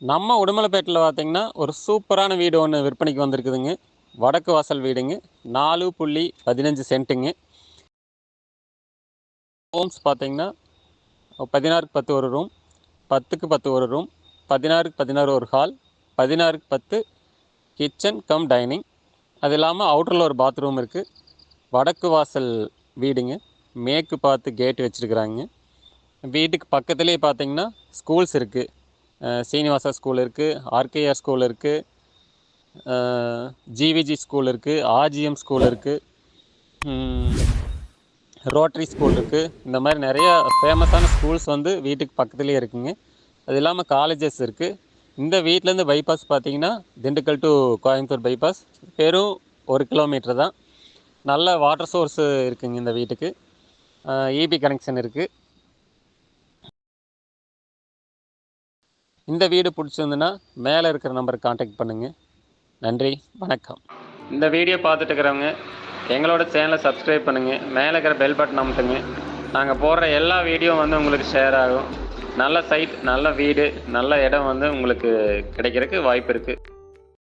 நம்ம உடுமலைப்பேட்டையில் பார்த்தீங்கன்னா ஒரு சூப்பரான வீடு ஒன்று விற்பனைக்கு வந்திருக்குதுங்க. வடக்கு வாசல் வீடுங்க. 4.15 சென்ட்டுங்க. ரூம்ஸ் பார்த்தீங்கன்னா 16க்கு 10 ஒரு ரூம், 10க்கு 10 ஒரு ரூம், 16க்கு 16 ஒரு ஹால், 16க்கு 10 கிச்சன் கம் டைனிங். அது இல்லாமல் அவுட்டரில் ஒரு பாத்ரூம் இருக்குது. வடக்கு வாசல் வீடுங்க. மேற்கு பார்த்து கேட் வச்சுருக்குறாங்க. வீட்டுக்கு பக்கத்துலேயே பார்த்தீங்கன்னா ஸ்கூல்ஸ் இருக்குது. சீனிவாசா ஸ்கூல் இருக்குது, ஆர்கேஆர் ஸ்கூல் இருக்குது, ஜிவிஜி ஸ்கூல் இருக்குது, ஆர்ஜிஎம் ஸ்கூல் இருக்குது, ரோட்டரி ஸ்கூல் இருக்குது. இந்த மாதிரி நிறைய ஃபேமஸான ஸ்கூல்ஸ் வந்து வீட்டுக்கு பக்கத்துலேயே இருக்குதுங்க. அது இல்லாமல் காலேஜஸ் இருக்குது. இந்த வீட்டிலேருந்து பைபாஸ் பார்த்தீங்கன்னா திண்டுக்கல் டு கோயம்புத்தூர் பைபாஸ் வெறும் 1 கிலோமீட்டர் தான். நல்ல வாட்டர் சோர்ஸு இருக்குதுங்க இந்த வீட்டுக்கு. இபி கனெக்ஷன் இருக்குது. இந்த வீடு பிடிச்சிருந்துன்னா மேலே இருக்கிற நம்பருக்கு காண்டாக்ட் பண்ணுங்கள். நன்றி, வணக்கம். இந்த வீடியோ பார்த்துட்டு இருக்கிறவங்க எங்களோட சேனலை சப்ஸ்கிரைப் பண்ணுங்கள். மேலே இருக்கிற பெல் பட்டன் அமுத்துங்க. நாங்கள் போடுற எல்லா வீடியோ வந்து உங்களுக்கு ஷேர் ஆகும். நல்ல சைட், நல்ல வீடு, நல்ல இடம் வந்து உங்களுக்கு கிடைக்கிறதுக்கு வாய்ப்பு இருக்குது.